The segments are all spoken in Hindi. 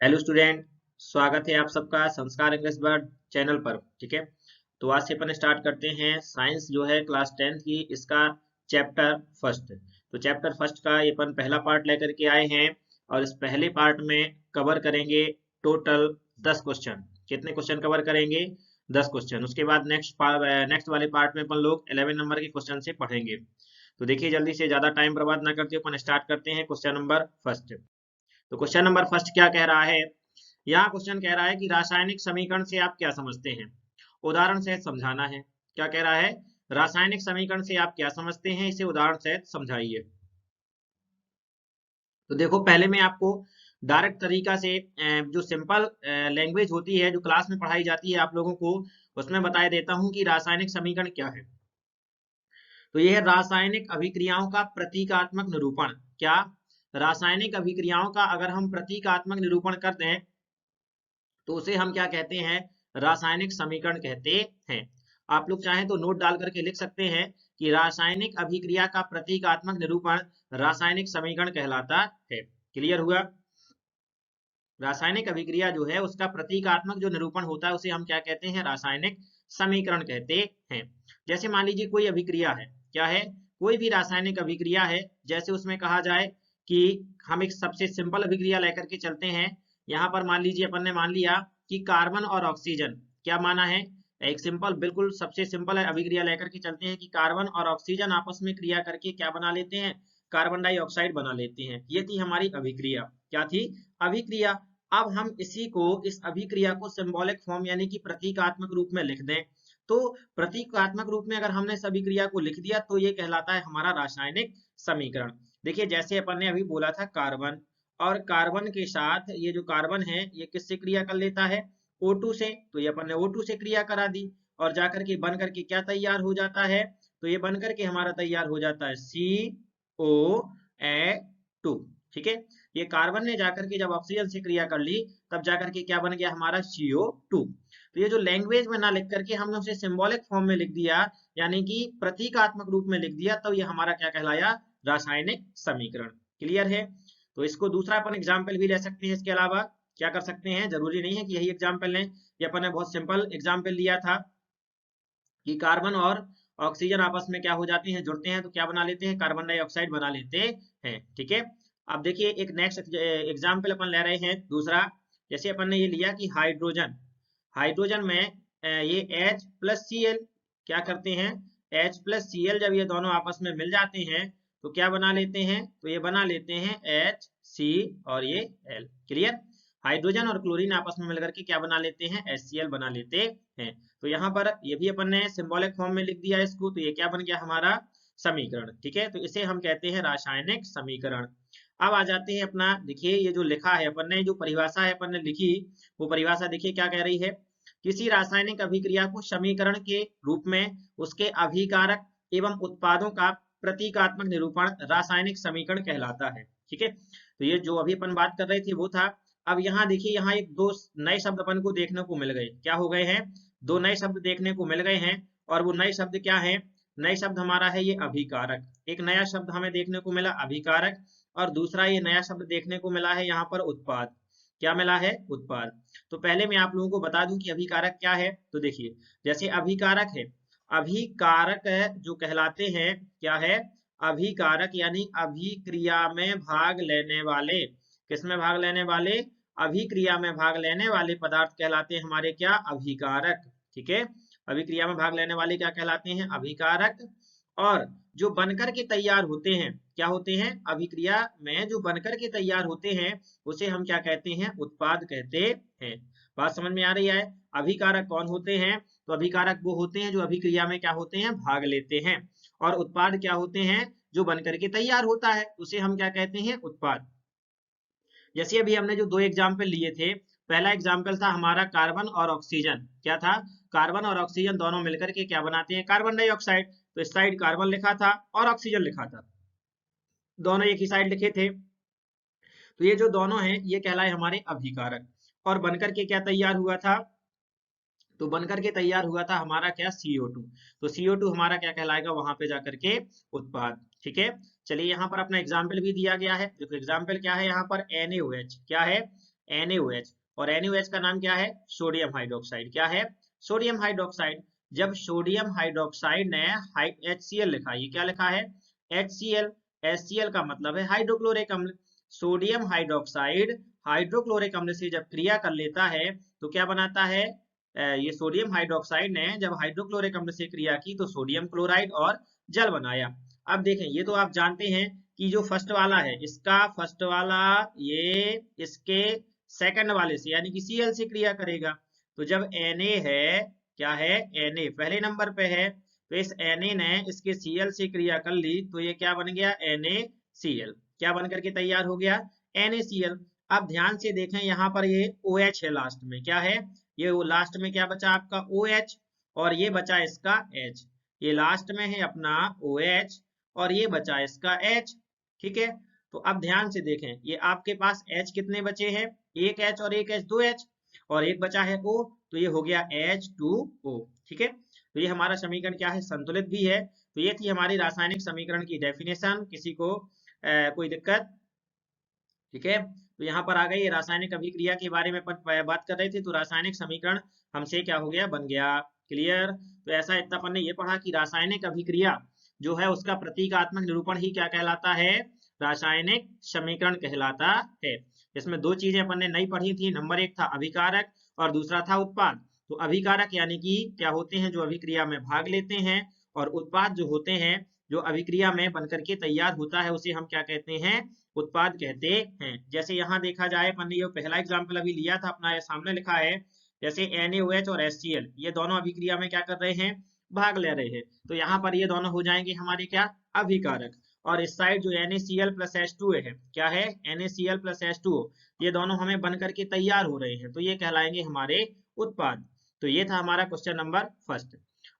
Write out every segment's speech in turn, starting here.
हेलो स्टूडेंट, स्वागत है आप सबका संस्कार इंग्लिश वर्ड चैनल पर। ठीक है, तो आज से अपन स्टार्ट करते हैं साइंस जो है क्लास 10th की, इसका चैप्टर फर्स्ट। तो चैप्टर फर्स्ट का ये अपन पहला पार्ट लेकर के आए हैं और इस पहले पार्ट में कवर करेंगे टोटल 10 क्वेश्चन। कितने क्वेश्चन कवर करेंगे? 10 क्वेश्चन। उसके बाद नेक्स्ट वाले पार्ट में अपन लोग 11 नंबर के क्वेश्चन से पढ़ेंगे। तो देखिए, जल्दी से ज्यादा टाइम बर्बाद ना करते अपन स्टार्ट करते हैं क्वेश्चन नंबर फर्स्ट। तो क्वेश्चन नंबर फर्स्ट क्या कह रहा है? यहाँ क्वेश्चन कह रहा है कि रासायनिक समीकरण से आप क्या समझते हैं। उदाहरण सहित समझाना है। क्या कह रहा है? रासायनिक समीकरण से आप क्या समझते हैं, इसे उदाहरण सहित समझाइए। तो देखो, पहले मैं आपको डायरेक्ट तरीका से जो सिंपल लैंग्वेज होती है, जो क्लास में पढ़ाई जाती है आप लोगों को, उसमें बताया देता हूं कि रासायनिक समीकरण क्या है। तो यह है रासायनिक अभिक्रियाओं का प्रतीकात्मक निरूपण। क्या? रासायनिक अभिक्रियाओं का अगर हम प्रतीकात्मक निरूपण करते हैं तो उसे हम क्या कहते हैं? रासायनिक समीकरण कहते हैं। आप लोग चाहें तो नोट डाल करके लिख सकते हैं कि रासायनिक अभिक्रिया का प्रतीकात्मक निरूपण रासायनिक समीकरण कहलाता है। क्लियर हुआ? रासायनिक अभिक्रिया जो है उसका प्रतीकात्मक जो निरूपण होता है उसे हम क्या कहते हैं? रासायनिक समीकरण कहते हैं। जैसे मान लीजिए कोई अभिक्रिया है। क्या है? कोई भी रासायनिक अभिक्रिया है। जैसे उसमें कहा जाए कि हम एक सबसे सिंपल अभिक्रिया लेकर के चलते हैं। यहाँ पर मान लीजिए अपन ने मान लिया कि कार्बन और ऑक्सीजन, क्या माना है? एक सिंपल, बिल्कुल सबसे सिंपल अभिक्रिया लेकर के चलते हैं कि कार्बन और ऑक्सीजन आपस में क्रिया करके क्या बना लेते हैं? कार्बन डाइऑक्साइड बना लेते हैं। ये थी हमारी अभिक्रिया। क्या थी? अभिक्रिया। अब हम इस अभिक्रिया को सिंबॉलिक फॉर्म यानी कि प्रतीकात्मक रूप में लिख दें। तो प्रतीकात्मक रूप में अगर हमने इस अभिक्रिया को लिख दिया तो ये कहलाता है हमारा रासायनिक समीकरण। देखिए, जैसे अपन ने अभी बोला था कार्बन, और कार्बन के साथ ये जो कार्बन है ये किससे क्रिया कर लेता है? O2 से। तो ये अपन ने O2 से क्रिया करा दी और जाकर के बन करके क्या तैयार हो जाता है? तो ये बन करके हमारा तैयार हो जाता है CO2। ठीक है, ये कार्बन ने जाकर के जब ऑक्सीजन से क्रिया कर ली तब जाकर के क्या बन गया हमारा? CO2। तो ये जो लैंग्वेज में ना लिख करके हमने उसे सिंबॉलिक फॉर्म में लिख दिया, यानी कि प्रतीकात्मक रूप में लिख दिया, तो ये हमारा क्या कहलाया? रासायनिक समीकरण। क्लियर है? तो इसको दूसरा अपन एग्जाम्पल भी ले सकते हैं। इसके अलावा क्या कर सकते हैं? जरूरी नहीं है कि यही एग्जाम्पल लें। ये अपन ने बहुत सिंपल एग्जाम्पल लिया था कि कार्बन और ऑक्सीजन आपस में क्या हो जाते हैं? जुड़ते हैं तो क्या बना लेते हैं? कार्बन डाइऑक्साइड बना लेते हैं। ठीक है, अब देखिए एक नेक्स्ट एग्जाम्पल अपन ले रहे हैं दूसरा। जैसे अपन ने ये लिया कि हाइड्रोजन, हाइड्रोजन में ये H प्लस Cl क्या करते हैं? H प्लस Cl जब ये दोनों आपस में मिल जाते हैं तो क्या बना लेते हैं? तो ये बना लेते हैं HC और ये L। क्लियर? हाइड्रोजन और क्लोरीन आपस में मिलकर के क्या बना लेते हैं? HCl बना लेते हैं। तो यहाँ पर ये भी अपन ने सिंबॉलिक फॉर्म में लिख दिया इसको, तो ये क्या बन गया हमारा? समीकरण। ठीक है, तो इसे हम कहते हैं रासायनिक समीकरण। अब आ जाते हैं अपना, देखिए ये जो लिखा है अपन ने, जो परिभाषा है अपन ने लिखी, वो परिभाषा देखिए क्या कह रही है। किसी रासायनिक अभिक्रिया को समीकरण के रूप में उसके अभिकारक एवं उत्पादों का प्रतीकात्मक निरूपण रासायनिक समीकरण कहलाता है। ठीक है, तो ये जो अभी अपन बात कर रहे थे वो था। अब यहाँ देखिए, यहाँ एक दो नए शब्द अपन को देखने को मिल गए। क्या हो गए हैं? दो नए शब्द देखने को मिल गए हैं। और वो नए शब्द क्या है? नए शब्द हमारा है ये अभिकारक। एक नया शब्द हमें देखने को मिला अभिकारक, और दूसरा ये नया शब्द देखने को मिला है यहाँ पर उत्पाद। क्या मिला है? उत्पाद। तो पहले मैं आप लोगों को बता दूं कि अभिकारक क्या है। तो देखिए, जैसे अभिकारक है, अभिकारक जो कहलाते हैं क्या है? अभिकारक यानी अभिक्रिया में भाग लेने वाले। किसमें भाग लेने वाले? अभिक्रिया में भाग लेने वाले पदार्थ कहलाते हैं हमारे क्या? अभिकारक। ठीक है, अभिक्रिया में भाग लेने वाले क्या कहलाते हैं? अभिकारक। और जो बनकर के तैयार होते हैं, क्या होते हैं? अभिक्रिया में जो बनकर के तैयार होते हैं उसे हम क्या कहते हैं? उत्पाद कहते हैं। बात समझ में आ रही है? अभिकारक कौन होते हैं? तो अभिकारक वो होते हैं जो अभिक्रिया में क्या होते हैं? भाग लेते हैं। और उत्पाद क्या होते हैं? जो बनकर के तैयार होता है उसे हम क्या कहते हैं? उत्पाद। जैसे अभी हमने जो दो एग्जाम्पल लिए थे, पहला एग्जाम्पल था हमारा कार्बन और ऑक्सीजन। क्या था? कार्बन और ऑक्सीजन दोनों मिलकर के क्या बनाते हैं? Carbon dioxide. तो इस साइड कार्बन लिखा था और ऑक्सीजन लिखा था, दोनों एक ही साइड लिखे थे। तो ये जो दोनों हैं ये कहलाए हमारे अभिकारक। और बनकर के क्या तैयार हुआ था? तो बनकर के तैयार हुआ था हमारा क्या? CO2। तो CO2 हमारा क्या कहलाएगा वहां पे जाकर के? उत्पाद। ठीक है, चलिए यहाँ पर अपना एग्जाम्पल भी दिया गया है। देखो एग्जाम्पल क्या है यहाँ पर? NaOH। क्या है? NaOH, और NaOH का नाम क्या है? Sodium hydroxide. क्या है? Sodium hydroxide. जब सोडियम हाइड्रोक्साइड ने HCl लिखा, ये क्या लिखा है? HCl। HCl का मतलब है हाइड्रोक्लोरिक अम्ल। सोडियम हाइड्रोक्साइड हाइड्रोक्लोरिक अम्ल से जब क्रिया कर लेता है तो क्या बनाता है? ये सोडियम हाइड्रोक्साइड ने जब हाइड्रोक्लोरिक अम्ल से क्रिया की तो सोडियम क्लोराइड और जल बनाया। अब देखें, ये तो आप जानते हैं कि जो फर्स्ट वाला है, इसका फर्स्ट वाला ये इसके सेकंड वाले से यानी कि Cl से क्रिया करेगा। तो जब Na है, क्या है? Na पहले नंबर पे है, तो इस Na ने इसके Cl से क्रिया कर ली तो ये क्या बन गया? NaCl। क्या बन करके तैयार हो गया? NaCl। अब ध्यान से देखें, यहाँ पर ये OH है लास्ट में। क्या है? ये वो लास्ट में क्या बचा आपका? OH, और ये बचा इसका H। ये लास्ट में है अपना OH और ये बचा इसका H। ठीक है, तो अब ध्यान से देखें, ये आपके पास H कितने बचे हैं? एक H और एक H, 2H, और एक बचा है O, तो ये हो गया H2O। ठीक है, तो ये हमारा समीकरण क्या है? संतुलित भी है। तो ये थी हमारी रासायनिक समीकरण की डेफिनेशन। किसी को कोई दिक्कत? ठीक है, तो यहाँ पर आ गई रासायनिक अभिक्रिया के बारे में बात कर रहे थे, तो रासायनिक समीकरण हमसे क्या हो गया? बन गया। क्लियर? तो ऐसा इतना अपन ने ये पढ़ा कि रासायनिक अभिक्रिया जो है उसका प्रतीकात्मक निरूपण ही क्या कहलाता है? रासायनिक समीकरण कहलाता है। इसमें दो चीजें अपन ने नई पढ़ी थी। नंबर एक था अभिकारक और दूसरा था उत्पाद। तो अभिकारक यानी कि क्या होते हैं? जो अभिक्रिया में भाग लेते हैं, और उत्पाद जो होते हैं जो अभिक्रिया में बनकर के तैयार होता है उसे हम क्या कहते हैं? उत्पाद कहते हैं। जैसे यहाँ देखा जाए, अपन ने ये पहला एग्जाम्पल अभी लिया था अपना, ये सामने लिखा है, जैसे NaOH और HCl ये दोनों अभिक्रिया में क्या कर रहे हैं? भाग ले रहे हैं। तो यहाँ पर ये दोनों हो जाएंगे हमारे क्या? अभिकारक। और इस साइड जो NaCl प्लस H2O है, क्या है? NaCl प्लस H2O, ये दोनों हमें बन करके तैयार हो रहे हैं, तो ये कहलाएंगे हमारे उत्पाद। तो ये था हमारा क्वेश्चन नंबर फर्स्ट।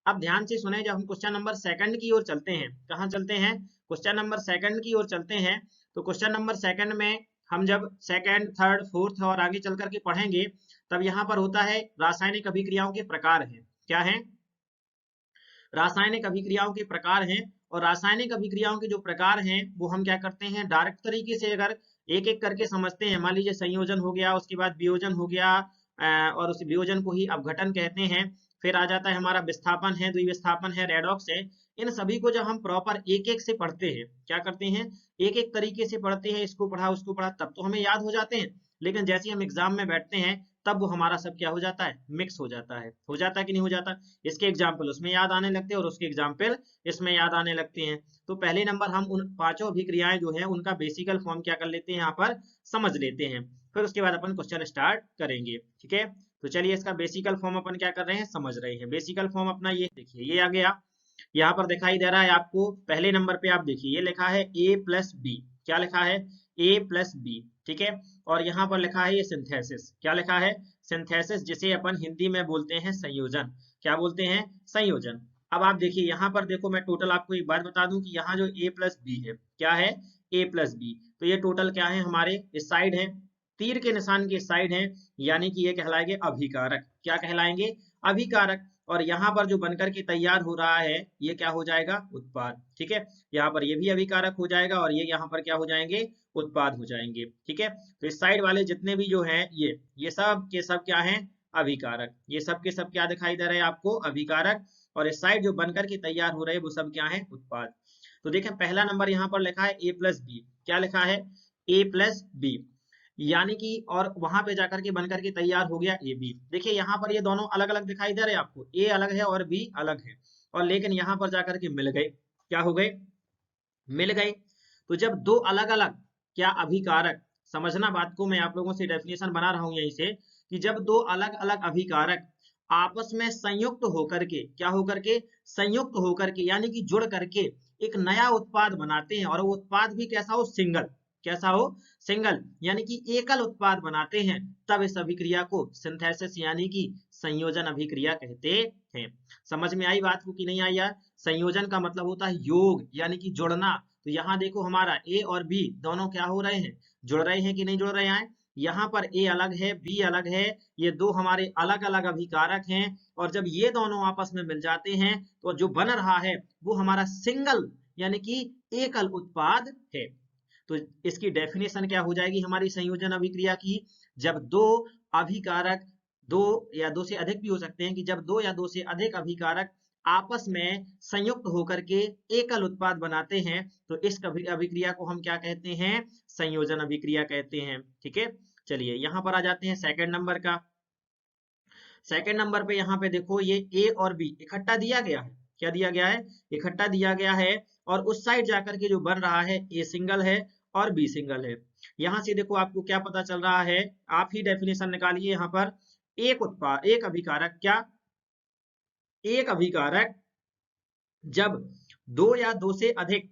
अब ध्यान से सुने, जब हम क्वेश्चन नंबर सेकंड की ओर चलते हैं, कहाँ चलते हैं? क्वेश्चन नंबर सेकंड की ओर चलते हैं, तो क्वेश्चन नंबर सेकंड में हम जब सेकंड, थर्ड, फोर्थ और आगे चल करके पढ़ेंगे, तब यहाँ पर होता है रासायनिक अभिक्रियाओं के प्रकार हैं। क्या है? रासायनिक अभिक्रियाओं के प्रकार हैं। और रासायनिक अभिक्रियाओं के जो प्रकार हैं वो हम क्या करते हैं? डायरेक्ट तरीके से अगर एक एक करके समझते हैं, मान लीजिए संयोजन हो गया, उसके बाद वियोजन हो गया, और उस वियोजन को ही अपघटन कहते हैं। फिर आ जाता है हमारा विस्थापन है, द्विविस्थापन है, रेडॉक्स है। इन सभी को जब हम प्रॉपर एक एक से पढ़ते हैं, क्या करते हैं? एक एक तरीके से पढ़ते हैं, इसको पढ़ा उसको पढ़ा, तब तो हमें याद हो जाते हैं। लेकिन जैसे हम एग्जाम में बैठते हैं तब वो हमारा सब क्या हो जाता है? मिक्स हो जाता है। हो जाता है कि नहीं हो जाता? इसके एग्जाम्पल उसमें याद आने लगते हैं और उसके एग्जाम्पल इसमें याद आने लगते हैं। तो पहले नंबर हम उन पांचों अभिक्रियाएं जो है उनका बेसिकल फॉर्म क्या कर लेते हैं? यहाँ पर समझ लेते हैं। फिर उसके बाद अपन क्वेश्चन स्टार्ट करेंगे। ठीक है, तो चलिए इसका बेसिकल फॉर्म अपन क्या कर रहे हैं? समझ रहे हैं। बेसिकल फॉर्म अपना ये देखिए, ये आ गया, यहाँ पर दिखाई दे रहा है आपको। पहले नंबर पे आप देखिए, ये लिखा है A+B। क्या लिखा है? A+B। ठीक है, और यहाँ पर लिखा है ये सिंथेसिस। क्या लिखा है? सिंथेसिस, जिसे अपन हिंदी में बोलते हैं संयोजन। क्या बोलते हैं? संयोजन। अब आप देखिए, यहाँ पर देखो, मैं टोटल आपको एक बात बता दूं कि यहाँ जो A+B है, क्या है? A+B, तो ये टोटल क्या है? हमारे इस साइड है, तीर के निशान के साइड है, यानी कि ये कहलाएंगे अभिकारक। क्या कहलाएंगे? अभिकारक। और यहाँ पर जो बनकर के तैयार हो रहा है ये क्या हो जाएगा? उत्पाद। ठीक है, यहाँ पर ये भी अभिकारक हो जाएगा और ये यहाँ पर क्या हो जाएंगे? उत्पाद हो जाएंगे। ठीक है, तो इस साइड वाले जितने भी जो हैं ये सब के सब क्या हैं? अभिकारक। ये सब के सब क्या दिखाई दे रहे हैं आपको? अभिकारक। और इस साइड जो बनकर के तैयार हो रहे हैं वो सब क्या है? उत्पाद। तो देखें, पहला नंबर यहाँ पर लिखा है A+B। क्या लिखा है? A+B, यानी कि, और वहां पे जाकर के बनकर के तैयार हो गया AB। देखिए यहाँ पर ये दोनों अलग अलग दिखाई दे रहे हैं आपको, A अलग है और B अलग है, और लेकिन यहाँ पर जाकर के मिल गए। क्या हो गए? मिल गए। तो जब दो अलग अलग क्या अभिकारक, समझना बात को, मैं आप लोगों से डेफिनेशन बना रहा हूं यहीं से, कि जब दो अलग अलग अभिकारक आपस में संयुक्त होकर के, क्या होकर के? संयुक्त होकर के, यानी कि जुड़ करके एक नया उत्पाद बनाते हैं, और वो उत्पाद भी कैसा हो? सिंगल। कैसा हो? सिंगल, यानी कि एकल उत्पाद बनाते हैं, तब इस अभिक्रिया को सिंथेसिस यानी कि संयोजन अभिक्रिया कहते हैं। समझ में आई बात को कि नहीं आई यार? संयोजन का मतलब होता है योग, यानी कि जुड़ना। तो यहाँ देखो, हमारा A और B दोनों क्या हो रहे हैं? जुड़ रहे हैं कि नहीं जुड़ रहे हैं? यहाँ पर A अलग है, B अलग है, ये दो हमारे अलग अलग अभिकारक हैं, और जब ये दोनों आपस में मिल जाते हैं तो जो बन रहा है वो हमारा सिंगल यानी कि एकल उत्पाद है। तो इसकी डेफिनेशन क्या हो जाएगी हमारी संयोजन अभिक्रिया की, जब दो अभिकारक, दो या दो से अधिक भी हो सकते हैं, कि जब दो या दो से अधिक अभिकारक आपस में संयुक्त होकर के एकल उत्पाद बनाते हैं तो इस अभिक्रिया को हम क्या कहते हैं, संयोजन अभिक्रिया कहते हैं। ठीक है, चलिए यहाँ पर आ जाते हैं सेकंड नंबर का। सेकंड नंबर पे यहाँ पे देखो ये ए और बी इकट्ठा दिया गया है, क्या दिया गया है, इकट्ठा दिया गया है, और उस साइड जाकर के जो बन रहा है ए सिंगल है और बी सिंगल है। यहाँ से देखो आपको क्या पता चल रहा है, आप ही डेफिनेशन निकालिए यहाँ पर, एक उत्पाद, एक अभिकारक, क्या एक अभिकारक जब दो या दो से अधिक,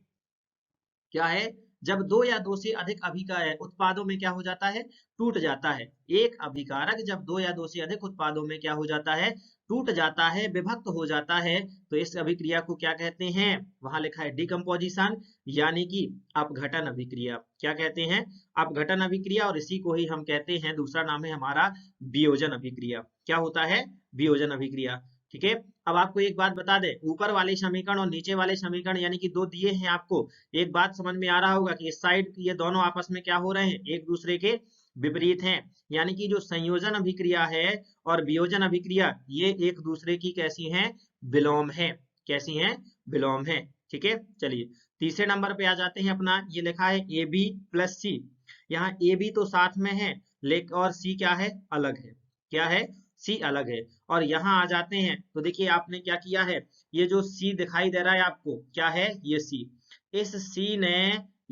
क्या है, जब दो या दो से अधिक अभिकारक उत्पादों में क्या हो जाता है, टूट जाता है। एक अभिकारक जब दो या दो से अधिक उत्पादों में क्या हो जाता है, टूट जाता है, विभक्त हो जाता है, तो इस अभिक्रिया को क्या कहते हैं, वहां लिखा है डिकम्पोजिशन, यानी कि अपघटन अभिक्रिया। क्या कहते हैं, अपघटन अभिक्रिया, और इसी को ही हम कहते हैं, दूसरा नाम है हमारा वियोजन अभिक्रिया। क्या होता है, वियोजन अभिक्रिया। ठीक है, अब आपको एक बात बता दें, ऊपर वाले समीकरण और नीचे वाले समीकरण यानी कि दो दिए हैं आपको, एक बात समझ में आ रहा होगा कि इस साइड ये दोनों आपस में क्या हो रहे हैं, एक दूसरे के विपरीत हैं, यानी कि जो संयोजन अभिक्रिया है और वियोजन अभिक्रिया ये एक दूसरे की कैसी हैं, विलोम है। कैसी हैं, विलोम है। ठीक है, चलिए तीसरे नंबर पे आ जाते हैं अपना, ये लिखा है ए बी प्लस सी। यहाँ ए बी तो साथ में है लेकिन और सी क्या है, अलग है। क्या है, सी अलग है। और यहाँ आ जाते हैं तो देखिए आपने क्या किया है, ये जो सी दिखाई दे रहा है आपको, क्या है, ये सी, इस सी ने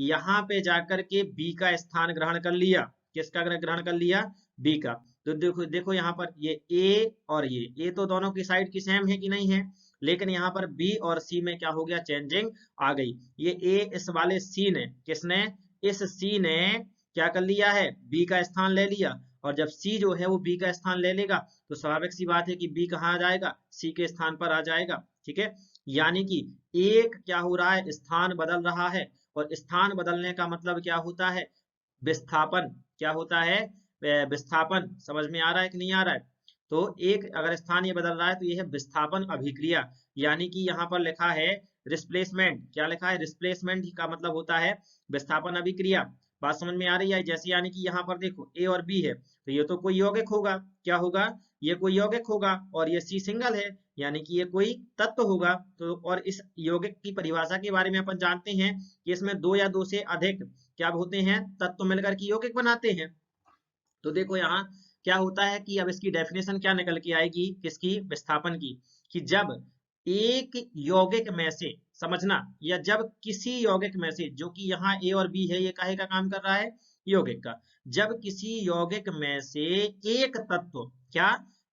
यहाँ पे जाकर के बी का स्थान ग्रहण कर लिया। किसका ग्रहण कर लिया, बी का। तो देखो देखो यहाँ पर ये ए और ये तो दोनों की साइड की सेम है कि नहीं है, लेकिन यहाँ पर बी और सी में क्या हो गया, चेंजिंग आ गई। ये ए इस वाले सी ने, किसने, इस सी ने क्या कर लिया है, बी का स्थान ले लिया, और जब सी जो है वो बी का स्थान ले लेगा तो स्वाभाविक सी बात है कि बी कहाँ आ जाएगा, सी के स्थान पर आ जाएगा। ठीक है, यानी कि एक क्या हो रहा है, स्थान बदल रहा है, और स्थान बदलने का मतलब क्या होता है, विस्थापन। क्या होता है, विस्थापन। समझ में आ रहा है कि नहीं आ रहा है, तो एक अगर स्थान ये बदल रहा है तो ये है विस्थापन अभिक्रिया, यानी कि यहाँ पर लिखा है रिस्प्लेसमेंट। क्या लिखा है, रिस्प्लेसमेंट का मतलब होता है विस्थापन अभिक्रिया। बात समझ में आ रही है, जैसे यानी कि यहाँ पर देखो ए और बी है तो ये तो कोई यौगिक होगा, क्या होगा, ये कोई यौगिक होगा, और ये सी सिंगल है यानी कि ये कोई तत्व होगा। तो और इस यौगिक की परिभाषा के बारे में अपन जानते हैं कि इसमें दो या दो से अधिक क्या होते हैं, तत्व मिलकर के यौगिक बनाते हैं। तो देखो यहाँ क्या होता है कि अब इसकी डेफिनेशन क्या निकल के आएगी, किसकी, विस्थापन की, कि जब एक यौगिक में से, समझना, या जब किसी यौगिक में से, जो कि यहाँ ए और बी है, ये काहे का काम कर रहा है, यौगिक का, जब किसी यौगिक में से एक तत्व, क्या,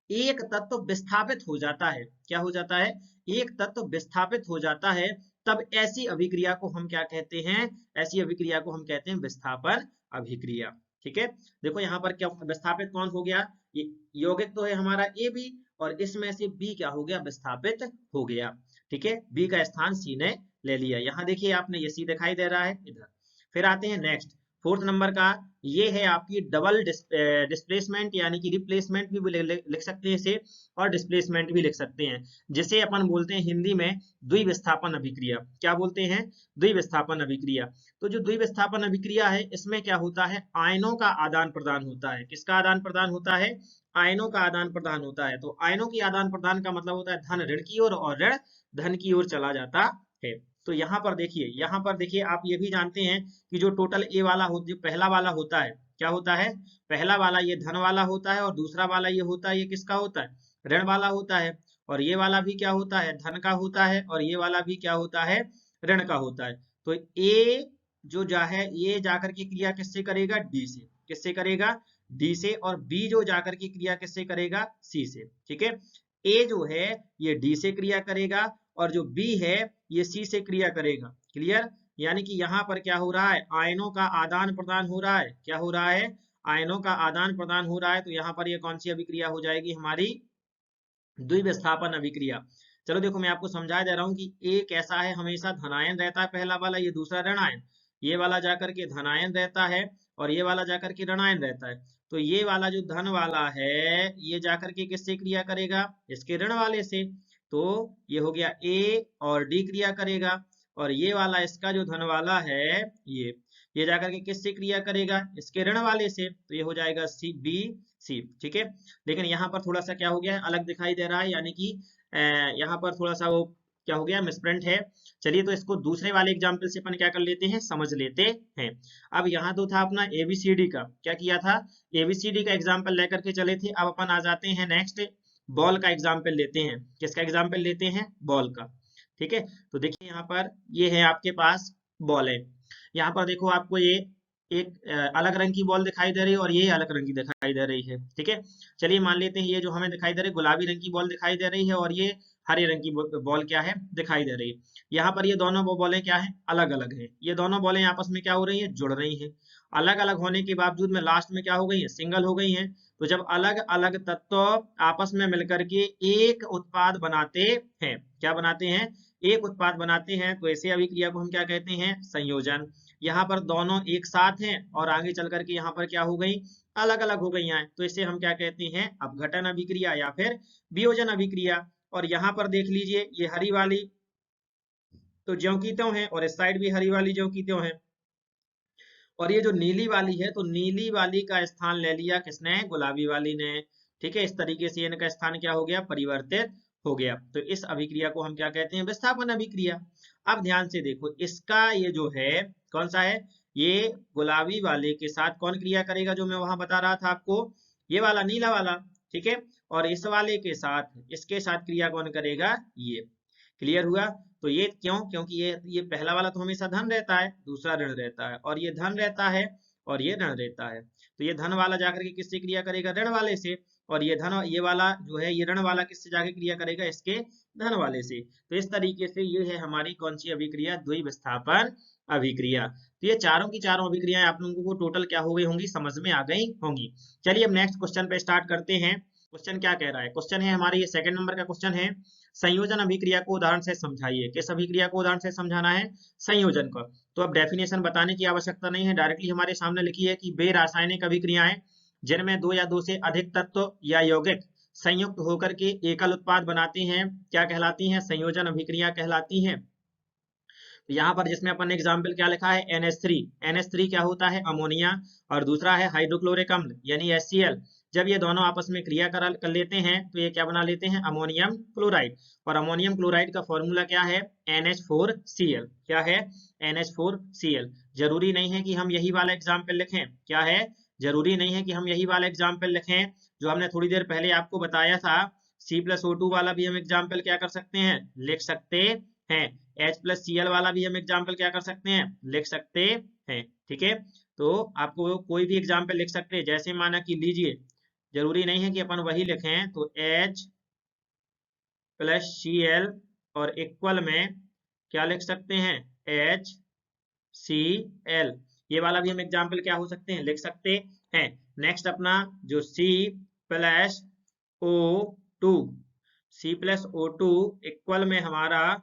एक तत्व विस्थापित हो जाता है, क्या हो जाता है, एक तत्व विस्थापित हो जाता है, तब ऐसी अभिक्रिया को हम क्या कहते हैं, ऐसी अभिक्रिया को हम कहते हैं विस्थापन अभिक्रिया। ठीक है, देखो यहाँ पर क्या विस्थापित कौन हो गया, ये यौगिक तो है हमारा ए बी, और इसमें से बी क्या हो गया, विस्थापित हो गया। ठीक है, बी का स्थान सी ने ले लिया। यहाँ देखिए आपने ये सी दिखाई दे रहा है इधर। फिर आते हैं नेक्स्ट, फोर्थ नंबर का, ये है आपकी डबल डिस्प्लेसमेंट, यानी कि रिप्लेसमेंट भी लिख सकते हैं इसे, और डिस्प्लेसमेंट भी लिख सकते हैं, जिसे अपन बोलते हैं हिंदी में द्विविस्थापन अभिक्रिया। क्या बोलते हैं, द्विविस्थापन अभिक्रिया। तो जो द्विविस्थापन अभिक्रिया है इसमें क्या होता है, आयनों का आदान प्रदान होता है। किसका आदान प्रदान होता है, आयनों का आदान प्रदान होता है। तो आयनों की आदान प्रदान का मतलब होता है धन ऋण की ओर और ऋण धन की ओर चला जाता है। तो यहाँ पर देखिए, यहाँ पर देखिए आप ये भी जानते हैं कि जो टोटल ए वाला हो, जो पहला वाला होता है, क्या होता है, पहला वाला ये धन वाला होता है, और दूसरा वाला ये होता है, ये किसका होता है, ऋण वाला होता है। और ये वाला भी क्या होता है, धन का होता है, और ये वाला भी क्या होता है, ऋण का होता है। तो ए जो जा है ये जाकर की क्रिया किससे करेगा, डी से। किससे करेगा, डी से। और बी जो जाकर की क्रिया किससे करेगा, सी से। ठीक है, ए जो है ये डी से क्रिया करेगा, और जो बी है ये सी से क्रिया करेगा। क्लियर, यानी कि यहाँ पर क्या हो रहा है, आयनों का आदान प्रदान हो रहा है। क्या हो रहा है, आयनों का आदान प्रदान हो रहा है। तो यहाँ पर ये कौन सी अभिक्रिया हो जाएगी, हमारी द्विविस्थापन अभिक्रिया। चलो देखो मैं आपको समझा दे रहा हूँ कि ए कैसा है, हमेशा धनायन रहता है पहला वाला, ये दूसरा ऋणायन। ये वाला जाकर के धनायन रहता है, और ये वाला जाकर के ऋणायन रहता है। तो ये वाला जो धन वाला है ये जाकर के किससे क्रिया करेगा, इसके ऋण वाले से। तो ये हो गया ए और डी क्रिया करेगा, और ये वाला इसका जो धन वाला है ये जाकर के किससे क्रिया करेगा, इसके ऋण वाले से, तो ये हो जाएगा सी बी सी। ठीक है, लेकिन यहाँ पर थोड़ा सा क्या हो गया है, अलग दिखाई दे रहा है, यानी कि यहाँ पर थोड़ा सा वो क्या हो गया, मिसप्रिंट है। चलिए तो इसको दूसरे वाले एग्जाम्पल से अपन क्या कर लेते हैं, समझ लेते हैं। अब यहाँ तो था अपना एबीसीडी का, क्या किया था, एबीसीडी का एग्जाम्पल लेकर के चले थे। अब अपन आ जाते हैं नेक्स्ट, बॉल का एग्जाम्पल लेते हैं। किसका एग्जाम्पल लेते हैं, बॉल का। ठीक है, तो देखिए यहाँ पर ये है आपके पास बॉल है। यहाँ पर देखो आपको ये एक अलग रंग की बॉल दिखाई दे रही है और ये अलग रंग की दिखाई दे रही है। ठीक है, चलिए मान लेते हैं ये जो हमें दिखाई दे रही है गुलाबी रंग की बॉल दिखाई दे रही है और ये हरे रंग की बॉल क्या है, दिखाई दे रही है। यहाँ पर ये दोनों बॉलें क्या है, अलग अलग है। ये दोनों बॉलें आपस में क्या हो रही है, जुड़ रही है। अलग अलग होने के बावजूद में लास्ट में क्या हो गई है, सिंगल हो गई है। तो जब अलग अलग तत्व आपस में मिलकर के एक उत्पाद बनाते हैं, क्या बनाते हैं, एक उत्पाद बनाते हैं, तो ऐसे अभिक्रिया को हम क्या कहते हैं, संयोजन। यहाँ पर दोनों एक साथ हैं और आगे चल करके यहाँ पर क्या हो गई, अलग अलग हो गई हैं, तो इसे हम क्या कहते हैं, अपघटन अभिक्रिया या फिर वियोजन अभिक्रिया। और यहाँ पर देख लीजिए ये हरी वाली तो ज्यों की त्यों है और इस साइड भी हरी वाली ज्यों की त्यों है, और ये जो नीली वाली है तो नीली वाली का स्थान ले लिया किसने, गुलाबी वाली ने। ठीक है, इस तरीके से इनका स्थान क्या हो गया, परिवर्तित हो गया। तो इस अभिक्रिया को हम क्या कहते हैं, विस्थापन अभिक्रिया। अब ध्यान से देखो, इसका ये जो है कौन सा है, ये गुलाबी वाले के साथ कौन क्रिया करेगा, जो मैं वहां बता रहा था आपको, ये वाला नीला वाला। ठीक है, और इस वाले के साथ, इसके साथ क्रिया कौन करेगा, ये। क्लियर हुआ। तो ये क्यों, क्योंकि ये पहला वाला तो हमेशा धन रहता है, दूसरा ऋण रहता है, और ये धन रहता है और ये ऋण रहता है। तो ये धन वाला जाकर के किससे क्रिया करेगा, ऋण वाले से। और ये धन, ये वाला जो है, ये ऋण वाला किससे जाके क्रिया करेगा, इसके धन वाले से। तो इस तरीके से ये है हमारी कौन सी अभिक्रिया, द्विविस्थापन अभिक्रिया। तो ये चारों की चारों अभिक्रियाएं आप लोगों को टोटल क्या हो गई होंगी, समझ में आ गई होंगी। चलिए अब नेक्स्ट क्वेश्चन पे स्टार्ट करते हैं। क्वेश्चन क्या कह रहा है, क्वेश्चन है हमारे ये सेकंड नंबर का क्वेश्चन है, संयोजन अभिक्रिया को उदाहरण से समझाइए। किस अभिक्रिया को उदाहरण से समझाना है, संयोजन को। तो अब डेफिनेशन बताने की आवश्यकता नहीं है, डायरेक्टली हमारे सामने लिखी है कि वे रासायनिक अभिक्रियाएं जिनमें दो या दो से अधिक तत्व या यौगिक संयुक्त होकर के एकल उत्पाद बनाते हैं, क्या कहलाती हैं, संयोजन अभिक्रिया कहलाती हैं। तो यहाँ पर जिसमें अपन ने एग्जाम्पल क्या लिखा है, NH3। NH3 क्या होता है, अमोनिया, और दूसरा है हाइड्रोक्लोरिक अम्ल यानी HCl। जब ये दोनों आपस में क्रिया कर लेते हैं तो ये क्या बना लेते हैं, अमोनियम क्लोराइड। और अमोनियम क्लोराइड का फॉर्मूला क्या है, NH4Cl। क्या है, NH4Cl। जरूरी नहीं है कि हम यही वाला एग्जाम्पल लिखें, क्या है, जरूरी नहीं है कि हम यही वाला एग्जाम्पल लिखें जो हमने थोड़ी देर पहले आपको बताया था। C+O2 वाला भी हम एग्जाम्पल क्या कर सकते हैं, लिख सकते हैं। H+Cl वाला भी हम एग्जाम्पल क्या कर सकते हैं, लिख सकते हैं। ठीक है, तो आपको कोई भी एग्जाम्पल लिख सकते हैं, जैसे माना कि लीजिए, जरूरी नहीं है कि अपन वही लिखें, तो H+Cl और इक्वल में क्या लिख सकते हैं, HCl। ये वाला भी हम एग्जाम्पल क्या हो सकते हैं, लिख सकते हैं। नेक्स्ट अपना जो C+O2, C+O2 इक्वल में हमारा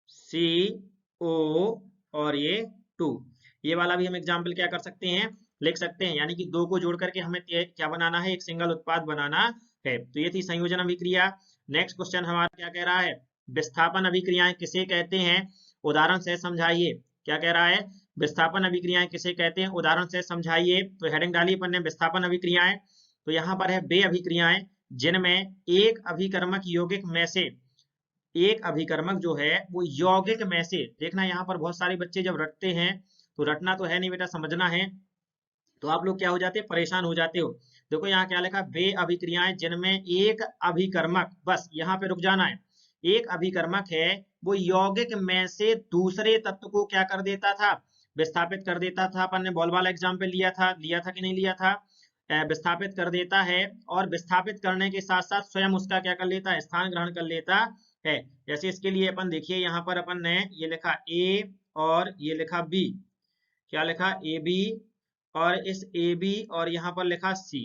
CO और ये 2, ये वाला भी हम एग्जाम्पल क्या कर सकते हैं, लिख सकते हैं। यानी कि दो को जोड़ करके हमें क्या बनाना है, एक सिंगल उत्पाद बनाना है। तो ये थी संयोजन अभिक्रिया। नेक्स्ट क्वेश्चन हमारा क्या कह रहा है, विस्थापन अभिक्रियाएं किसे कहते हैं, उदाहरण से समझाइए। क्या कह रहा है, विस्थापन अभिक्रियाएं किसे कहते हैं, उदाहरण से समझाइए। तो हेडिंग डाली अपन ने विस्थापन अभिक्रियाएं। तो यहाँ पर है वे अभिक्रियाएं जिनमें एक अभिकर्मक यौगिक में से, एक अभिकर्मक जो है वो यौगिक में से, देखना यहाँ पर बहुत सारे बच्चे जब रटते हैं, तो रटना तो है नहीं बेटा, समझना है, तो आप लोग क्या हो जाते हैं, परेशान हो जाते हो। देखो यहाँ क्या लिखा, वे अभिक्रियाएं जिनमें एक अभिकर्मक, बस यहाँ पे रुक जाना है, एक अभिकर्मक है वो यौगिक में से दूसरे तत्व को क्या कर देता था, विस्थापित कर देता था। अपन ने बॉल वाला एग्जाम्पल लिया था कि नहीं लिया था, विस्थापित कर देता है, और विस्थापित करने के साथ साथ स्वयं उसका क्या कर लेता है, स्थान ग्रहण कर लेता है। जैसे इसके लिए अपन देखिए, यहाँ पर अपन ने ये लिखा A और ये लिखा B, क्या लिखा, AB, और इस AB और यहाँ पर लिखा C।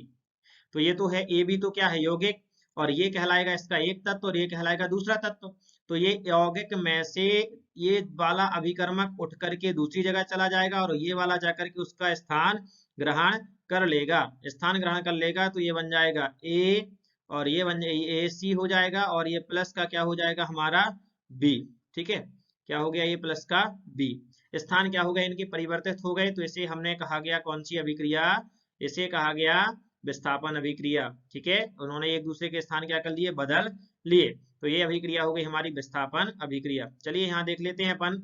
तो ये तो है AB, तो क्या है, यौगिक, और ये कहलाएगा इसका एक तत्व और ये कहलाएगा दूसरा तत्व। तो ये यौगिक में से ये वाला अभिकर्मक उठ करके दूसरी जगह चला जाएगा और ये वाला जाकर के उसका स्थान ग्रहण कर लेगा, स्थान ग्रहण कर लेगा। तो ये बन जाएगा A और ये बन जाएगा AC हो जाएगा, और ये प्लस का क्या हो जाएगा हमारा B। ठीक है, क्या हो गया, ये प्लस का B। स्थान क्या हो गए इनके, परिवर्तित हो गए, तो इसे हमने कहा गया कौन सी अभिक्रिया, इसे कहा गया विस्थापन अभिक्रिया। ठीक है, उन्होंने एक दूसरे के स्थान क्या कर लिए, बदल लिए, तो ये अभिक्रिया हो गई हमारी विस्थापन अभिक्रिया। चलिए यहाँ देख लेते हैं अपन,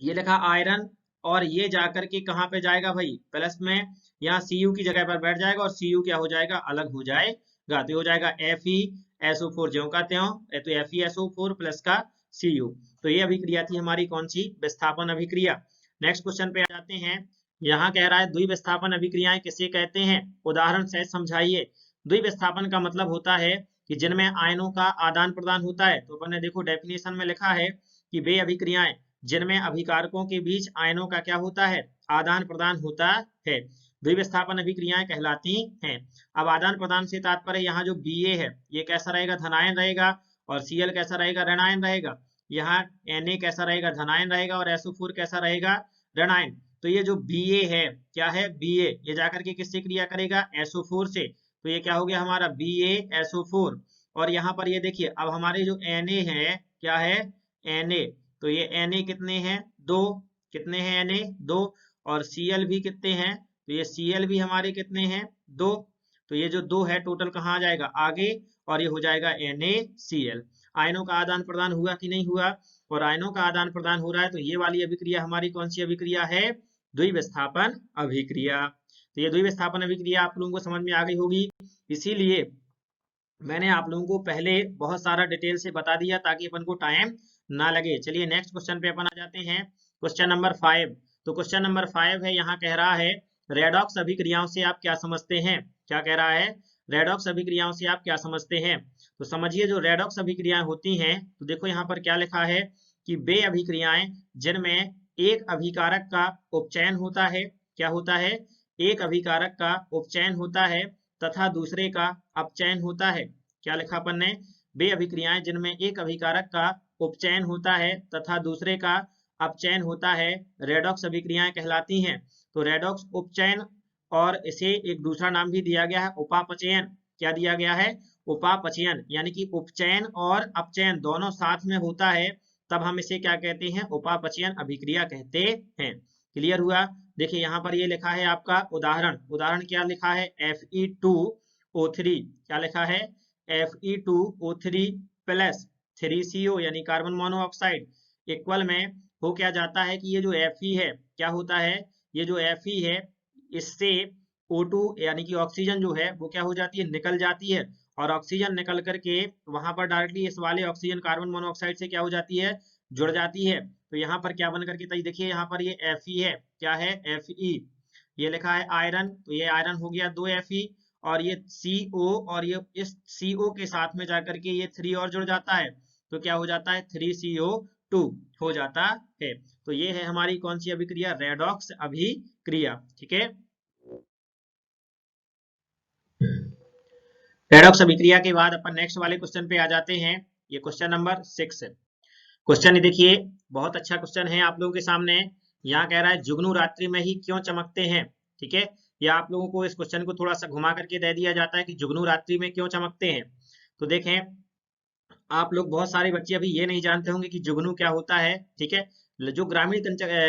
ये लिखा आयरन, और ये जाकर के कहाँ पे जाएगा भाई, प्लस में, यहाँ Cu की जगह पर बैठ जाएगा और Cu क्या हो जाएगा, अलग हो जाएगा, तो हो जाएगा FeSO4 ज्यों का त्यों, तो FeSO4 प्लस का Cu। तो ये अभिक्रिया थी हमारी कौन सी, विस्थापन अभिक्रिया। नेक्स्ट क्वेश्चन पे आ जाते हैं, यहाँ कह रहा है द्विविस्थापन अभिक्रियाएं किसे कहते हैं, उदाहरण से समझाइए। द्विविस्थापन का मतलब होता है कि जिनमें आयनों का आदान प्रदान होता है, तो अपन ने देखो डेफिनेशन में लिखा है कि वे अभिक्रियाएं जिनमें अभिकारकों के बीच आयनों का क्या होता है, आदान प्रदान होता है, द्विविस्थापन अभिक्रियाएं कहलाती हैं। अब आदान प्रदान से तात्पर्य यहाँ जो Ba है ये कैसा रहेगा, धनायन रहेगा, और Cl कैसा रहेगा, ऋणायन रहेगा। यहाँ Na कैसा रहेगा, धनायन रहेगा, और SO4 कैसा रहेगा, ऋणायन। तो ये जो Ba है, क्या है Ba, ये जाकर के किससे क्रिया करेगा, SO4 से, तो ये क्या हो गया हमारा BaSO4। और यहाँ पर ये देखिए, अब हमारे जो Na है, क्या है Na, तो ये Na कितने हैं, दो, कितने हैं Na, दो, और Cl भी कितने हैं, तो ये Cl भी हमारे कितने हैं, दो, तो ये जो दो है टोटल कहाँ आ जाएगा, आगे, और ये हो जाएगा NaCl। आयनों का आदान प्रदान हुआ कि नहीं हुआ, और आयनों का आदान प्रदान हो रहा है, तो ये वाली अभिक्रिया हमारी कौन सी अभिक्रिया है, द्विविस्थापन अभिक्रिया। तो ये द्विविस्थापन अभिक्रिया आप लोगों को समझ में आ गई होगी, इसीलिए मैंने आप लोगों को पहले बहुत सारा डिटेल से बता दिया ताकि अपन को टाइम ना लगे। चलिए नेक्स्ट क्वेश्चन पे अपन आ जाते हैं, क्वेश्चन नंबर 5। तो क्वेश्चन नंबर 5 है, यहाँ कह रहा है रेडॉक्स अभिक्रियाओं से आप क्या समझते हैं, क्या कह रहा है, रेडॉक्स अभिक्रियाओं से आप क्या समझते हैं। तो समझिए जो रेडॉक्स अभिक्रियाएं होती हैं, तो देखो यहाँ पर क्या लिखा है कि वे अभिक्रियाएं जिनमें एक अभिकारक का उपचयन होता है, क्या होता है, एक अभिकारक का उपचयन होता है तथा दूसरे का अपचयन होता है। क्या लिखा अपन ने, वे अभिक्रियाएं जिनमें एक अभिकारक का उपचयन होता है तथा दूसरे का अपचयन होता है, रेडॉक्स अभिक्रियाएं कहलाती हैं। तो रेडॉक्स उपचयन, और इसे एक दूसरा नाम भी दिया गया है उपापचयन। क्या दिया गया है, उपापचयन, यानी कि उपचयन और अपचयन दोनों साथ में होता है, तब हम इसे क्या कहते हैं, उपापचयन अभिक्रिया कहते हैं। क्लियर हुआ। देखिए यहाँ पर ये लिखा है आपका उदाहरण, उदाहरण क्या लिखा है, Fe2O3, क्या लिखा है, Fe2O3 प्लस 3CO यानी कार्बन मोनोऑक्साइड इक्वल में हो क्या जाता है कि ये जो Fe है क्या होता है, ये जो Fe है इससे O2 यानी कि ऑक्सीजन जो है वो क्या हो जाती है, निकल जाती है, और ऑक्सीजन निकल करके वहां पर डायरेक्टली इस वाले ऑक्सीजन कार्बन मोनोऑक्साइड से क्या हो जाती है, जुड़ जाती है। तो यहाँ पर क्या बन करके, देखिए यहाँ पर ये Fe है, क्या है Fe, ये लिखा है आयरन, तो ये आयरन हो गया 2 Fe, और ये CO, और ये इस CO के साथ में जाकर के ये 3 और जुड़ जाता है, तो क्या हो जाता है 3CO2 हो जाता है। तो ये है हमारी कौन सी अभिक्रिया, रेडॉक्स अभिक्रिया। ठीक है, रेडॉक्स अभिक्रिया के बाद अपन नेक्स्ट वाले क्वेश्चन पे आ जाते हैं, ये क्वेश्चन नंबर 6 है। क्वेश्चन देखिए बहुत अच्छा क्वेश्चन है आप लोगों के सामने। यहाँ कह रहा है जुगनू रात्रि में ही क्यों चमकते हैं। ठीक है, या आप लोगों को इस क्वेश्चन को थोड़ा सा घुमा करके दे दिया जाता है कि जुगनू रात्रि में क्यों चमकते हैं। तो देखें, आप लोग बहुत सारे बच्चे अभी ये नहीं जानते होंगे कि जुगनू क्या होता है। ठीक है, जो ग्रामीण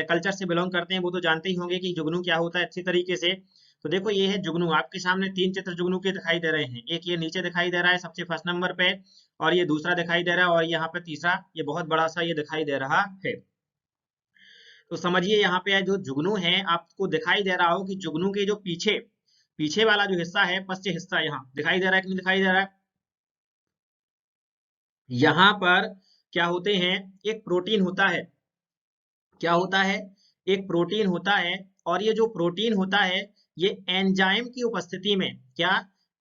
कल्चर से बिलोंग करते हैं वो तो जानते ही होंगे कि जुगनू क्या होता है अच्छी तरीके से। तो देखो ये है जुगनू, आपके सामने 3 चित्र जुगनू के दिखाई दे रहे हैं, एक ये नीचे दिखाई दे रहा है सबसे फर्स्ट नंबर पे, और ये दूसरा दिखाई दे रहा है, और यहाँ पे तीसरा ये बहुत बड़ा सा ये दिखाई दे रहा है। तो समझिए यहाँ पे जो जुगनू है आपको दिखाई दे रहा हो कि जुगनू के जो पीछे पीछे वाला जो हिस्सा है, पश्च हिस्सा यहाँ दिखाई दे रहा है कि नहीं दिखाई दे रहा है, यहाँ पर क्या होते हैं, एक प्रोटीन होता है, क्या होता है, एक प्रोटीन होता है, और ये जो प्रोटीन होता है ये एंजाइम की उपस्थिति में, क्या,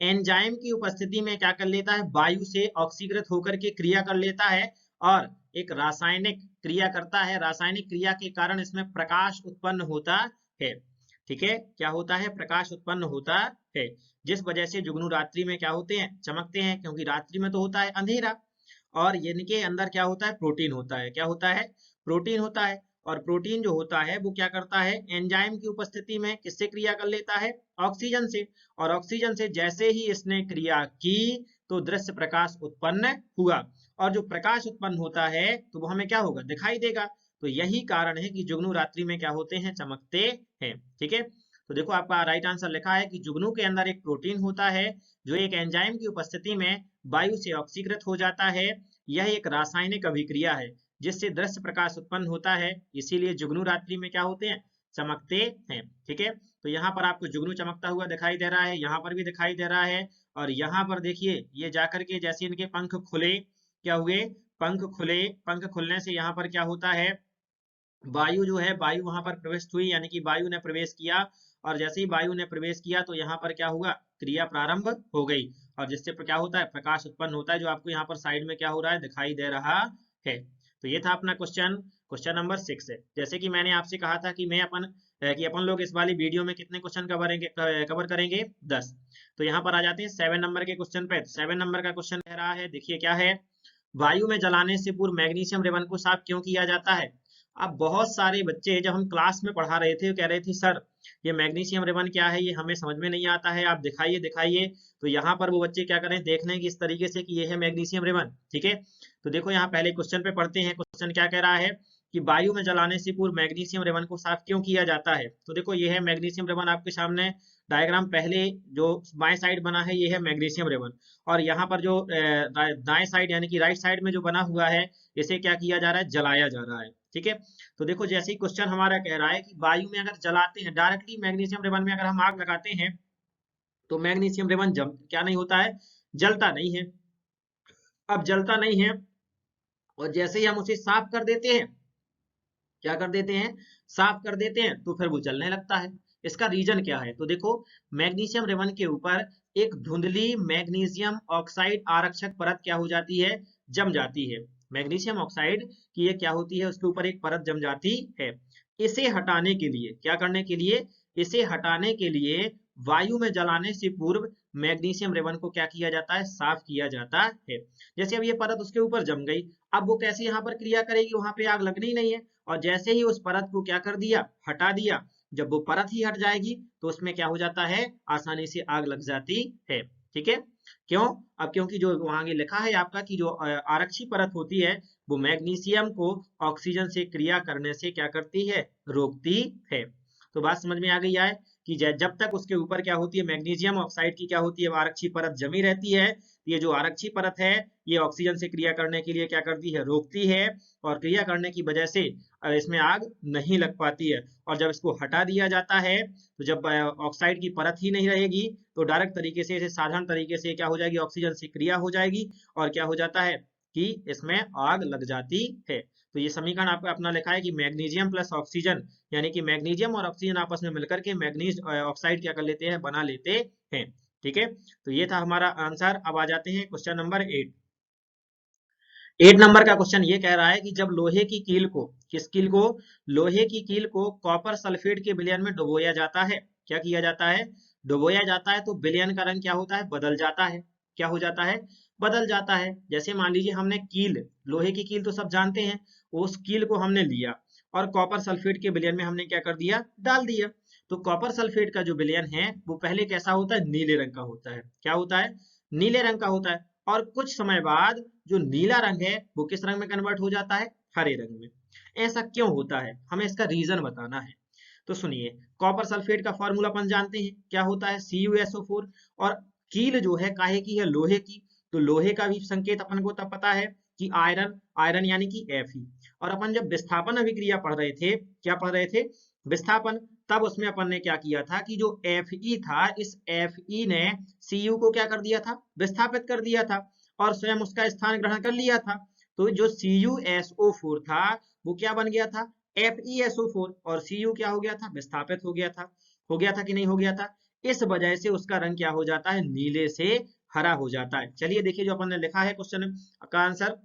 एंजाइम की उपस्थिति में क्या कर लेता है, वायु से ऑक्सीकृत होकर के क्रिया कर लेता है, और एक रासायनिक क्रिया करता है, रासायनिक क्रिया के कारण इसमें प्रकाश उत्पन्न होता है। ठीक है, क्या होता है, प्रकाश उत्पन्न होता है, जिस वजह से जुगनू रात्रि में क्या होते हैं, चमकते हैं, क्योंकि रात्रि में तो होता है अंधेरा, और इनके अंदर क्या होता है, प्रोटीन होता है, क्या होता है, प्रोटीन होता है, और प्रोटीन जो होता है वो क्या करता है, एंजाइम की उपस्थिति में किससे क्रिया कर लेता है, ऑक्सीजन से, और ऑक्सीजन से जैसे ही इसने क्रिया की तो दृश्य प्रकाश उत्पन्न हुआ, और जो प्रकाश उत्पन्न होता है तो वो हमें क्या होगा, दिखाई देगा। तो यही कारण है कि जुगनू रात्रि में क्या होते हैं, चमकते हैं। ठीक है, तो देखो आपका राइट आंसर लिखा है कि जुगनू के अंदर एक प्रोटीन होता है जो एक एंजाइम की उपस्थिति में वायु से ऑक्सीकृत हो जाता है। यह एक रासायनिक अभिक्रिया है जिससे दृश्य प्रकाश उत्पन्न होता है, इसीलिए जुगनू रात्रि में क्या होते हैं, चमकते हैं। ठीक है, तो यहाँ पर आपको जुगनू चमकता हुआ दिखाई दे रहा है, यहाँ पर भी दिखाई दे रहा है, और यहाँ पर देखिए ये जाकर के जैसे इनके पंख खुले, क्या हुए, पंख खुले, पंख खुलने से यहाँ पर क्या होता है, वायु जो है, वायु वहां पर प्रवेश हुई, यानी कि वायु ने प्रवेश किया, और जैसे ही वायु ने प्रवेश किया तो यहाँ पर क्या हुआ, क्रिया प्रारंभ हो गई, और जिससे क्या होता है, प्रकाश उत्पन्न होता है, जो आपको यहाँ पर साइड में क्या हो रहा है, दिखाई दे रहा है। तो ये था अपना क्वेश्चन नंबर 6 है। जैसे कि मैंने आपसे कहा था कि अपन लोग इस वाली वीडियो में कितने क्वेश्चन कवर करेंगे, 10। तो यहाँ पर आ जाते हैं 7 नंबर के क्वेश्चन पे। 7 नंबर का क्वेश्चन कह रहा है, देखिए क्या है, वायु में जलाने से पूर्व मैग्नीशियम रिबन को साफ क्यों किया जाता है। अब बहुत सारे बच्चे जब हम क्लास में पढ़ा रहे थे कह रहे थे सर ये मैग्नीशियम रिबन क्या है, ये हमें समझ में नहीं आता है, आप दिखाइए दिखाइए। तो यहाँ पर वो बच्चे क्या करें, देख लें कि इस तरीके से कि ये है मैग्नीशियम रिबन। ठीक है, तो देखो यहाँ पहले क्वेश्चन पे पढ़ते हैं। क्वेश्चन क्या कह रहा है कि वायु में जलाने से पूर्व मैग्नीशियम रिबन को साफ क्यों किया जाता है। तो देखो ये है मैग्नीशियम रिबन, आपके सामने डायग्राम पहले जो बाएं साइड बना है ये है मैग्नीशियम रिबन, और यहाँ पर जो दाएं साइड यानी कि राइट साइड में जो बना हुआ है इसे क्या किया जा रहा है, जलाया जा रहा है। ठीक है, तो देखो जैसे ही क्वेश्चन हमारा कह रहा है कि वायु में अगर जलाते हैं डायरेक्टली मैग्नीशियम रिबन में अगर हम आग लगाते हैं तो मैग्नीशियम रिबन क्या नहीं होता है, जलता नहीं है। अब जलता नहीं है, और जैसे ही हम उसे साफ कर देते हैं, क्या कर देते हैं, साफ कर देते हैं, तो फिर वो जलने लगता है। इसका रीजन क्या है, तो देखो मैग्नीशियम रिबन के ऊपर एक धुंधली मैग्नीशियम ऑक्साइड आरक्षक परत क्या हो जाती है, जम जाती है। मैग्नीशियम ऑक्साइड की ये क्या होती है, उसके ऊपर एक परत जम जाती है। इसे हटाने के लिए, क्या करने के लिए, इसे हटाने के लिए वायु में जलाने से पूर्व मैग्नीशियम रिबन को क्या किया जाता है, साफ किया जाता है। जैसे अब ये परत उसके ऊपर जम गई, अब वो कैसे यहाँ पर क्रिया करेगी, वहां पे आग लगनी ही नहीं है, और जैसे ही उस परत को क्या कर दिया, हटा दिया, जब वो परत ही हट जाएगी तो उसमें क्या हो जाता है, आसानी से आग लग जाती है। ठीक है, क्यों, अब क्योंकि जो वहां लिखा है आपका कि जो आरक्षी परत होती है वो मैग्नीशियम को ऑक्सीजन से क्रिया करने से क्या करती है, रोकती है। तो बात समझ में आ गई है कि जब तक उसके ऊपर क्या होती है, मैग्नीशियम ऑक्साइड की क्या होती है, आरक्षी परत जमी रहती है। ये जो आरक्षी परत है ये ऑक्सीजन से क्रिया करने के लिए क्या करती है, रोकती है, और क्रिया करने की वजह से इसमें आग नहीं लग पाती है। और जब इसको हटा दिया जाता है तो जब ऑक्साइड की परत ही नहीं रहेगी तो डायरेक्ट तरीके से, इसे साधारण तरीके से क्या हो जाएगी, ऑक्सीजन से क्रिया हो जाएगी, और क्या हो जाता है कि इसमें आग लग जाती है। तो ये समीकरण आपका अपना लिखा है कि मैग्नीशियम प्लस ऑक्सीजन, यानी कि मैग्नीशियम और ऑक्सीजन आपस में मिलकर के मैग्नीज ऑक्साइड क्या कर लेते हैं, बना लेते हैं। ठीक है, तो ये था हमारा आंसर। अब आ जाते हैं क्वेश्चन नंबर 8। 8 नंबर का क्वेश्चन ये कह रहा है कि जब लोहे की कील को, किस कील को, लोहे की कील को कॉपर सल्फेट के विलयन में डुबोया जाता है, क्या किया जाता है, डुबोया जाता है, तो विलयन का रंग क्या होता है, बदल जाता है। क्या हो जाता है, बदल जाता है। जैसे मान लीजिए हमने कील, लोहे की कील तो सब जानते हैं, उस कील को हमने लिया और कॉपर सल्फेट के विलयन में हमने क्या कर दिया, डाल दिया। तो कॉपर सल्फेट का जो विलयन है वो पहले कैसा होता है, नीले रंग का होता है। क्या होता है, नीले रंग का होता है, और कुछ समय बाद जो नीला रंग है वो किस रंग में कन्वर्ट हो जाता है, हरे रंग में। ऐसा क्यों होता है, हमें इसका रीजन बताना है। तो सुनिए, कॉपर सल्फेट का फॉर्मूला अपन जानते हैं, क्या होता है, CuSO4, और कील जो है काहे की है, लोहे की, तो लोहे का भी संकेत अपन को तब पता है कि आयरन, आयरन यानी कि Fe। और अपन जब विस्थापन अभिक्रिया पढ़ रहे थे, क्या पढ़ रहे थे, विस्थापन, तब उसमें अपन ने क्या किया था कि जो Fe था, इस Fe ने Cu को क्या कर दिया था, विस्थापित कर दिया था, और स्वयं उसका स्थान ग्रहण कर लिया था। तो जो CuSO4 था वो क्या बन गया था, FeSO4, और Cu क्या हो गया था, विस्थापित हो गया था। हो गया था कि नहीं हो गया था, इस वजह से उसका रंग क्या हो जाता है, नीले से हरा हो जाता है। चलिए देखिए जो अपन ने लिखा है क्वेश्चन का आंसर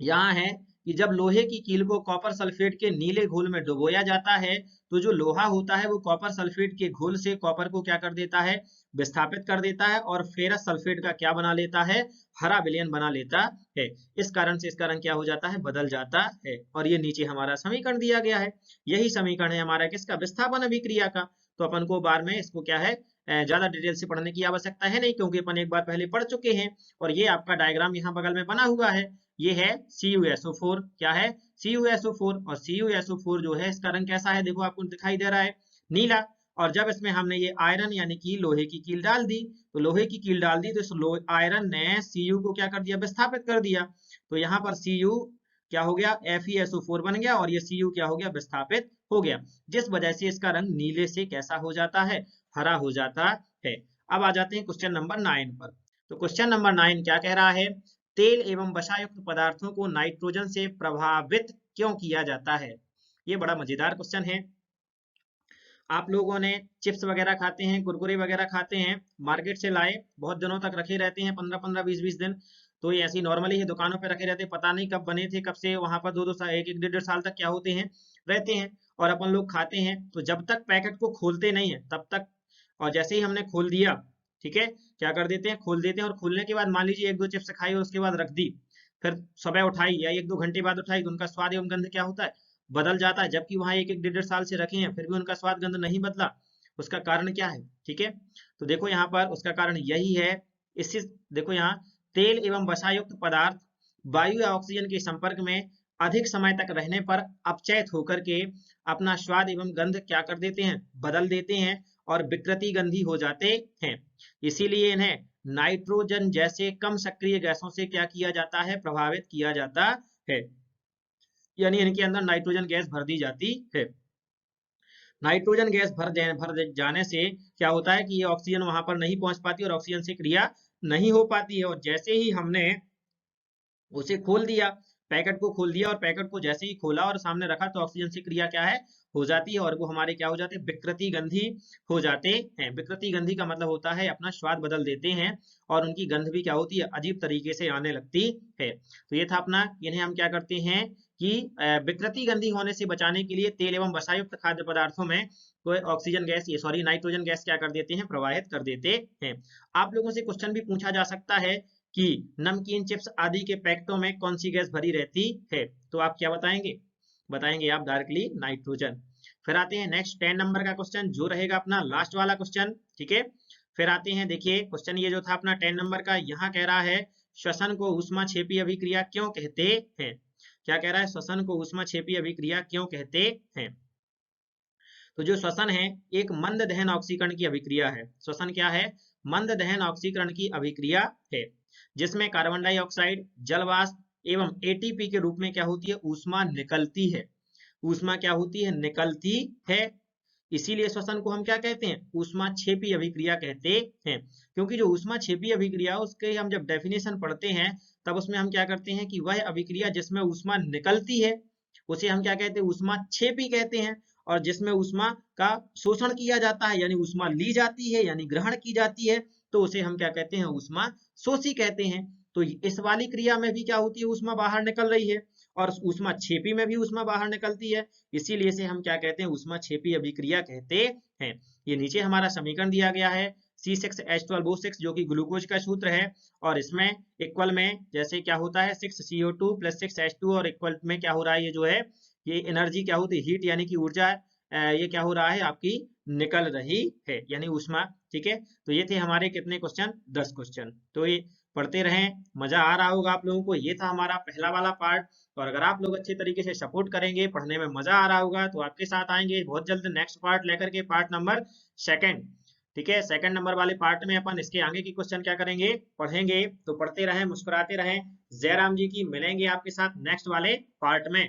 यहाँ है कि जब लोहे की कील को कॉपर सल्फेट के नीले घोल में डुबोया जाता है तो जो लोहा होता है वो कॉपर सल्फेट के घोल से कॉपर को क्या कर देता है, विस्थापित कर देता है, और फेरस सल्फेट का क्या बना लेता है, हरा विलयन बना लेता है। इस कारण से इसका रंग क्या हो जाता है, बदल जाता है। और ये नीचे हमारा समीकरण दिया गया है, यही समीकरण है हमारा किसका, विस्थापन अभिक्रिया का। तो अपन को बार में इसको क्या है, ज्यादा डिटेल से पढ़ने की आवश्यकता है नहीं, क्योंकि अपन एक बार पहले पढ़ चुके हैं। और ये आपका डायग्राम यहाँ बगल में बना हुआ है, ये है CuSO4, क्या है, CuSO4, और CuSO4 जो है इसका रंग कैसा है, देखो आपको दिखाई दे रहा है नीला। और जब इसमें हमने ये आयरन यानी कि लोहे की कील डाल दी, तो लोहे की कील डाल दी तो इस आयरन ने Cu को क्या कर दिया, विस्थापित कर दिया। तो यहाँ पर Cu क्या हो गया, FeSO4 बन गया, और ये Cu क्या हो गया, विस्थापित हो गया, जिस वजह से इसका रंग नीले से कैसा हो जाता है, हरा हो जाता है। अब आ जाते हैं क्वेश्चन नंबर 9 पर। तो क्वेश्चन नंबर 9 क्या कह रहा है, तेल एवं वसायुक्त पदार्थों को नाइट्रोजन से प्रभावित क्यों किया जाता है। ये बड़ा मजेदार क्वेश्चन है। आप लोगों ने चिप्स वगैरह खाते हैं, कुरकुरे वगैरह खाते हैं, मार्केट से लाए, बहुत दिनों तक रखे रहते हैं, 15-15, 20-20 दिन। तो ये ऐसे नॉर्मली ही दुकानों पे रखे रहते हैं, पता नहीं कब बने थे, कब से वहां पर 2-2 साल, 1-1, 1.5 साल तक क्या होते हैं, रहते हैं, और अपन लोग खाते हैं। तो जब तक पैकेट को खोलते नहीं है तब तक, और जैसे ही हमने खोल दिया, ठीक है, क्या कर देते हैं, खोल देते हैं, और खोलने के बाद मान लीजिए 1-2 चिप्स खाई और उसके बाद रख दी, फिर सुबह उठाई या 1-2 घंटे बाद उठाई, तो उनका स्वाद एवं गंध क्या होता है, बदल जाता है। जबकि वहां 1-1, 1.5 साल से रखे हैं फिर भी उनका स्वाद गंध नहीं बदला। उसका कारण क्या है, ठीक है, तो देखो यहाँ पर उसका कारण यही है। इससे देखो यहाँ, तेल एवं वसायुक्त पदार्थ वायु या ऑक्सीजन के संपर्क में अधिक समय तक रहने पर अपचयित होकर के अपना स्वाद एवं गंध क्या कर देते हैं, बदल देते हैं, और विकृति गंधी हो जाते हैं। इसीलिए इन्हें नाइट्रोजन जैसे कम सक्रिय गैसों से क्या किया जाता है, प्रभावित किया जाता है, यानी इनके अंदर नाइट्रोजन गैस भर दी जाती है। नाइट्रोजन गैस भर जाने से क्या होता है कि ये ऑक्सीजन वहां पर नहीं पहुंच पाती और ऑक्सीजन से क्रिया नहीं हो पाती है। और जैसे ही हमने उसे खोल दिया, पैकेट को खोल दिया, और पैकेट को जैसे ही खोला और सामने रखा, तो ऑक्सीजन से क्रिया क्या है, हो जाती है, और वो हमारे क्या हो जाते हैं, विकृति गंधी हो जाते हैं। विकृति गंधी का मतलब होता है अपना स्वाद बदल देते हैं, और उनकी गंध भी क्या होती है, अजीब तरीके से आने लगती है। तो ये था अपना, इन्हें हम क्या करते हैं कि विकृति गंधी होने से बचाने के लिए तेल एवं वसायुक्त खाद्य पदार्थों में कोई ऑक्सीजन गैस, ये सॉरी नाइट्रोजन गैस क्या कर देते हैं, प्रवाहित कर देते हैं। आप लोगों से क्वेश्चन भी पूछा जा सकता है कि नमकीन, चिप्स आदि के पैकेटों में कौन सी गैस भरी रहती है, तो आप क्या बताएंगे, बताएंगे आप डायरेक्टली नाइट्रोजन। फिर आते हैं नेक्स्ट 10 नंबर का क्वेश्चन, जो रहेगा अपना लास्ट वाला क्वेश्चन, ठीक है। फिर आते हैं, देखिए क्वेश्चन ये जो था अपना 10 नंबर का, यहाँ कह रहा है श्वसन को ऊष्माक्षेपी अभिक्रिया क्यों कहते हैं। क्या कह रहा है, श्वसन को ऊष्माक्षेपी अभिक्रिया क्यों कहते हैं। तो जो श्वसन है एक मंद दहन ऑक्सीकरण की अभिक्रिया है। श्वसन क्या है, मंद दहन ऑक्सीकरण की अभिक्रिया है, जिसमें कार्बन डाइऑक्साइड, जल वाष्प एवं एटीपी के रूप में क्या होती है, ऊष्मा निकलती है। ऊष्मा क्या होती है, निकलती है। इसीलिए श्वसन को हम क्या कहते हैं, ऊष्माक्षेपी अभिक्रिया कहते हैं। क्योंकि जो ऊष्माक्षेपी अभिक्रिया उसके हम जब डेफिनेशन पढ़ते हैं तब उसमें हम क्या करते हैं कि वह अभिक्रिया जिसमें ऊष्मा निकलती है उसे हम क्या कहते हैं, ऊष्माक्षेपी कहते हैं। और जिसमें ऊष्मा का शोषण किया जाता है यानी ऊष्मा ली जाती है यानी ग्रहण की जाती है, तो उसे हम क्या कहते हैं, ऊष्मा शोषी कहते हैं। तो इस वाली क्रिया में भी क्या होती है, ऊष्मा बाहर निकल रही है, और ऊष्माक्षेपी में भी ऊष्मा बाहर निकलती है। इसीलिए इसे हम क्या कहते हैं, ऊष्माक्षेपी अभिक्रिया कहते हैं। ये नीचे हमारा समीकरण दिया गया है C6H12O6 जो कि ग्लूकोज का सूत्र है, और इसमें इक्वल में जैसे क्या होता है 6CO2 + 6H2, और इक्वल में क्या हो रहा है, ये जो है ये एनर्जी क्या होती है, हीट यानी कि ऊर्जा, ये क्या हो रहा है आपकी निकल रही है, यानी ऊष्मा, ठीक है। तो ये थे हमारे कितने क्वेश्चन, 10 क्वेश्चन। तो ये पढ़ते रहें, मजा आ रहा होगा आप लोगों को। ये था हमारा पहला वाला पार्ट, और अगर आप लोग अच्छे तरीके से सपोर्ट करेंगे, पढ़ने में मजा आ रहा होगा, तो आपके साथ आएंगे बहुत जल्द नेक्स्ट पार्ट लेकर के, पार्ट नंबर 2, ठीक है। 2 नंबर वाले पार्ट में अपन इसके आगे की क्वेश्चन क्या करेंगे, पढ़ेंगे। तो पढ़ते रहें, मुस्कुराते रहें। जयराम जी की मिलेंगे आपके साथ नेक्स्ट वाले पार्ट में।